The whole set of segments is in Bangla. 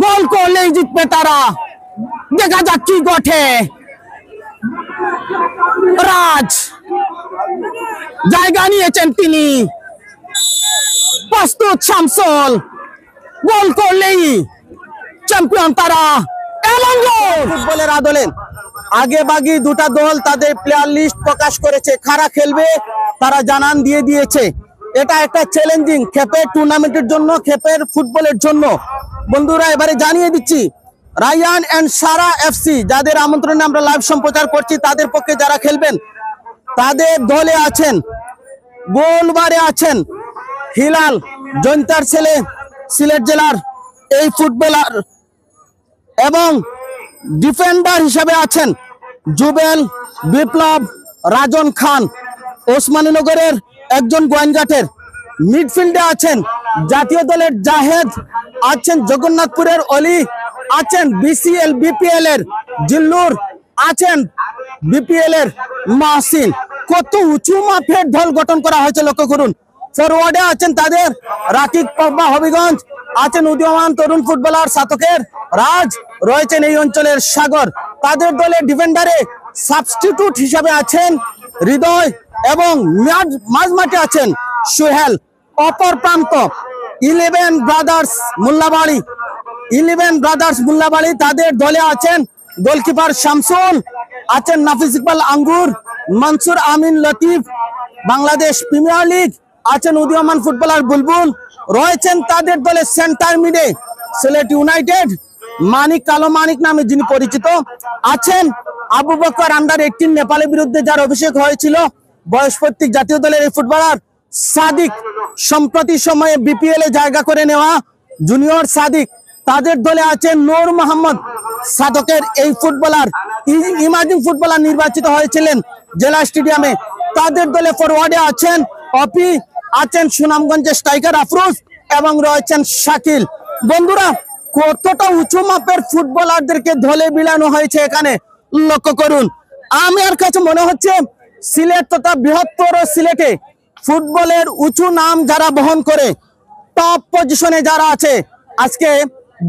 গোল করলেই জিতবে তারা। দেখা যাক কি ঘটে। রাজ জায়গা নিয়েছেন, তিনি প্রস্তুত। শামসুল গোল করলেই চ্যাম্পিয়ন তারা। এবং ফুটবলের আদলে আগে বাগি দুটা দল তাদের প্লেয়ার লিস্ট প্রকাশ করেছে, কারা খেলবে তারা জানান দিয়ে দিয়েছে। এটা একটা চ্যালেঞ্জিং খেপের টুর্নামেন্টের জন্য, খেপের ফুটবলের জন্য। বন্ধুরা এবারে জানিয়ে দিচ্ছি, রায়ান এন্ড সারা এফসি যাদের আমন্ত্রণে আমরা লাইভ সম্প্রচার করছি, তাদের পক্ষে যারা খেলবেন তাদের দলে আছেন, গোলবারে আছেন হিলাল জৈন্তার ছেলে, সিলেট জেলার এই ফুটবলার, এবং ডিফেন্ডার হিসেবে আছেন জুবেল, বিপ্লব, রাজন খান ওসমানীনগরের একজন গোয়েনঘাটের। মিডফিল্ডে আছেন জাতীয় দলের জাহেদ, আছেন জগন্নাথপুরের অলি, আছেন বিসিএল বিপিএল এর জিল্লুর, আছেন বিপিএল এর মাহসিন। কত উঁচু মাপের দল গঠন করা হয়েছে লক্ষ্য করুন। ফরওয়ার্ডে আছেন তাদের রাকিব পাব্বা হবিগঞ্জ, আছেন উদীয়মান তরুণ ফুটবলার সাতকের রাজ, রয়েছেন এই অঞ্চলের সাগর। তাদের দলে ডিফেন্ডারে সাবস্টিটিউট হিসাবে আছেন হৃদয়, এবং মাঝমাঠে আছেন সোহেল। অপর প্রান্ত 11 ব্রাদার্স মোল্লাবাড়ি, তাদের দলে আছেন গোলকিপার শামসুল, আছেন নাফিস ইকবাল আঙ্গুর, মনসুর আমিন লতিফ, বাংলাদেশ প্রিমিয়ার লিগ, আছেন উদীয়মান ফুটবলার বুলবুল। রয়েছেন তাদের দলে সেন্টার মিডে সিলেট ইউনাইটেড কালো মানিক নামে যিনি পরিচিত, আছেন আবু বকর আন্ডার 18 নেপালের বিরুদ্ধে যার অভিষেক হয়েছিল, বয়সভিত্তিক জাতীয় দলের এই ফুটবলার সাদিক, সম্প্রতি সময়ে বিপিএল এ জায়গা করে নেওয়া জুনিয়র সাদিক। তাদের দলে আছেন নূর মোহাম্মদ, সাদকের এই ফুটবলার ইমাজিং ফুটবলার নির্বাচিত হয়েছিলেন জেলা স্টেডিয়ামে। তাদের দলে ফরওয়ার্ডে আছেন অপি, আছেন সুনামগঞ্জের স্ট্রাইকার আফরোজ, এবং রয়েছেন শাকিল। বন্ধুরা কতটা উঁচু মাপের ফুটবলারদেরকে দলে বিলানো হয়েছে এখানে লক্ষ্য করুন। আমার কাছে মনে হচ্ছে সিলেট তথা বৃহত্তর সিলেটে ফুটবলের উঁচু নাম যারা বহন করে, টপ পজিশনে যারা আছে, আজকে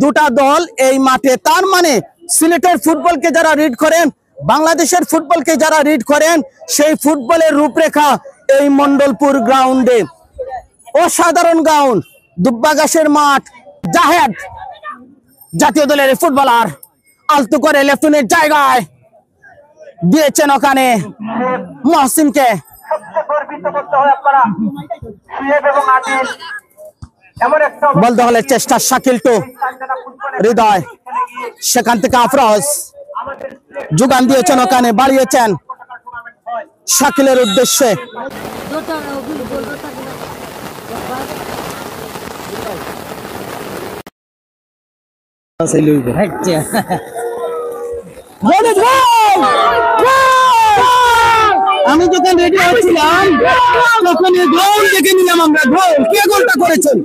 দুটা দল এই মাঠে। তার মানে সিলেটের ফুটবলকে যারা রিড করেন, বাংলাদেশের ফুটবলকে যারা রিড করেন, সেই ফুটবলের রূপরেখা এই মন্ডলপুর গ্রাউন্ডে। অসাধারণ গ্রাউন্ড, দুব্বা ঘাসের মাঠ। জাহেদ জাতীয় দলের ফুটবলার আলতু করে লেফটিনের জায়গায় দিয়েছেন ওখানে মহসিনকে। বলতে হলে চেষ্টা শাকিল টু হৃদয়, সেখান থেকে আফরোজ যোগান দিয়েছেন, ওখানে বাড়িয়েছেন শাকিলের উদ্দেশ্যে। আমি যখন রেডি হচ্ছিলাম তখন গোল দেখে নিলাম আমরা। গোল কে গোলটা করেছেন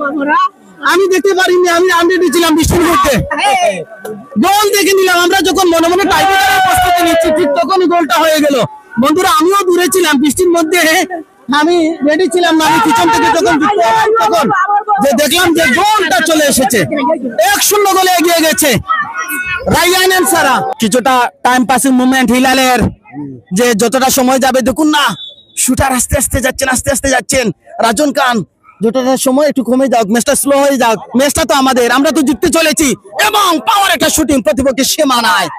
আমি দেখতে পারিনি, আমি আনরেডি ছিলাম বৃষ্টির মধ্যে। গোল দেখে নিলাম আমরা, যখন মনে মনে টাইব্রেকারের প্রস্তুতি নিচ্ছি ঠিক তখনই গোলটা হয়ে গেল। বন্ধুরা আমিও দূরে ছিলাম বৃষ্টির মধ্যে, আমি রেডি ছিলাম না। আমি পিছন থেকে যখন তখন যে দেখলাম যে গোলটা চলে এসেছে, 1-0 গোলে এগিয়ে গেছে রায়ান এন্ড সারা। কিছুটা টাইম পাসিং মুভমেন্ট হিলালের, যে যতটা সময় যাবে দেখুন না, শুটার আস্তে আস্তে যাচ্ছেন রাজন খান, যতটা সময় একটু কমে যাক, ম্যাচটা স্লো হয়ে যাক, ম্যাচটা তো আমাদের, আমরা তো জিততে চলেছি। এবং পাওয়ার একটা শুটিং প্রতিপক্ষের সীমানায়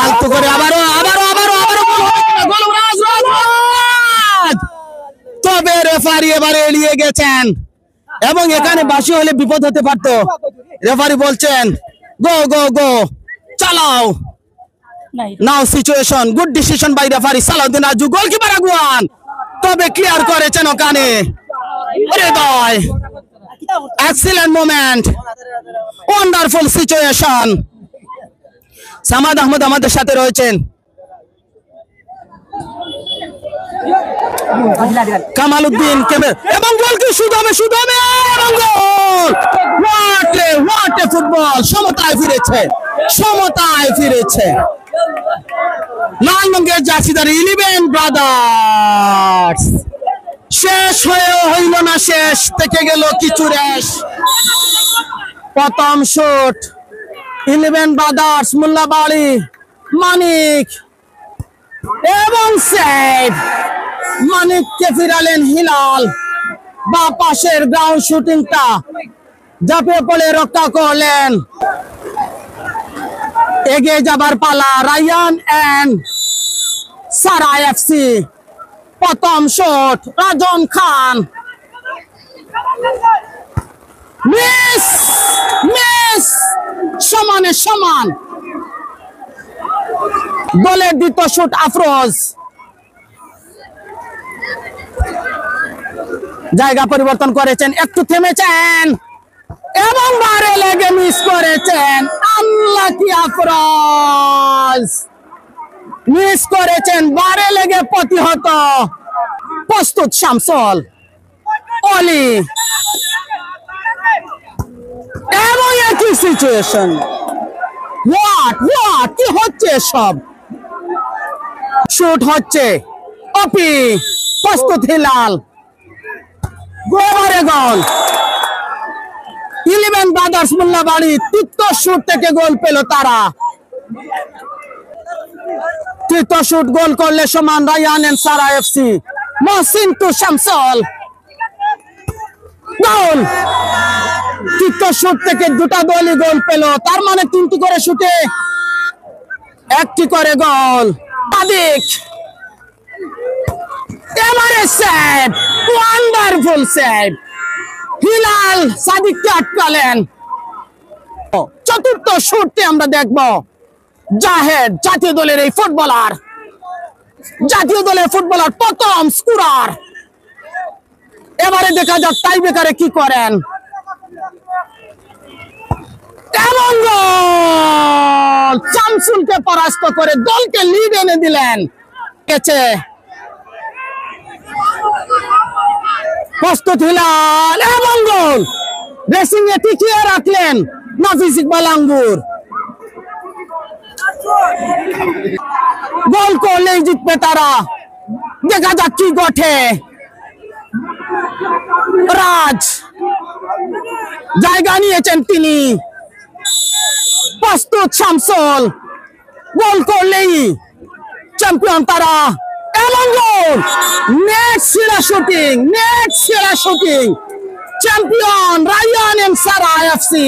আলতো করে আবারও তবে রেফারি এবারে এড়িয়ে গেছেন, এবং এখানে বাসি হলে বিপদ হতে পারত। রেফারি বলছেন গো গো গো, চালাও নাও situation. Good decision by referee Salauddin Raju, goalkeeper আগুয়ান, তবে ক্লিয়ার করেছেন ওখানে Hridoy. Excellent moment, wonderful situation. Samad Ahmed আমাদের সাথে রয়েছেন, কামাল উদ্দিন এবং গোল কি শুধু হবে এবং গোল। হোয়াট এ ফুটবল, সমতায় ফিরেছে লাল রঙের জার্সিদার 11 ব্রাদার্স। শেষ হয়েও হইল না, শেষ থেকে গেল কিছু রেশ। প্রথম শুট 11 ব্রাদার্স মোল্লাবাড়ি মানিক এবং সেভ। মানিককে ফিরালেন হিলাল। বা পাশের গ্রাউন্ড শুটিংটা ঝাঁপিয়ে পড়ে রক্ষা করলেন। এগিয়ে যাবার পালা রায়ান এন্ড সারা এফসি। প্রথম শট রাজন খান, মিস মিস, সমানে সমান। দলের দ্বিতীয় শট আফরোজ, জায়গা পরিবর্তন করেছেন, একটু থেমেছেন এবং বারে লেগে মিস করেছেন। আনলাকি আফরোজ মিস করেছেন, বারে লেগে প্রতিহত। প্রস্তুত শামসুল, অলি এবং একই সিচুয়েশন। হোয়াট কি হচ্ছে সব? শুট হচ্ছে, অপি প্রস্তুত হিলাল, গোবারে গোল। 11 ব্রাদার্স মোল্লাবাড়ি তৃতীয় শুট থেকে গোল পেল তারা। তৃতীয় শুট গোল করলে সমান রায়ান এন্ড সারা FC. Mohsin to Shamsul, goal. তৃতীয় শুট থেকে দুটা দলই গোল পেল, তার মানে 3টি করে শুটে 1টি করে গোল। সাদিক এবারে সেভ, ওয়ান্ডারফুল সেভ। হিলাল সাদিককে আটকালেন। চতুর্থ শুটটি আমরা দেখব। জাহেদ জাতীয় দলের এই ফুটবলার, জাতীয় দলের ফুটবলার প্রথম স্কোরার। এবারে দেখা যাক টাই ব্রেকারে কি করেন। এমন গোল! শামসুলকে পরাস্ত করে দলকে লিড এনে দিলেন। প্রস্তুত হিলাল এবং গোল। রেসিং এ টিকিয়ে রাখলেন নাফিস ইকবাল আঙ্গুর। গোল করলেই জিতবে তারা। দেখা যাক কি ঘটে। রাজ জায়গা নিয়েছেন তিনি। প্রস্তুত শামসুল, গোল করলেই চ্যাম্পিয়ন তারা। এবং গোল! নেট সেরা শুটিং, চ্যাম্পিয়ন রায়ান এন্ড সারা এফসি।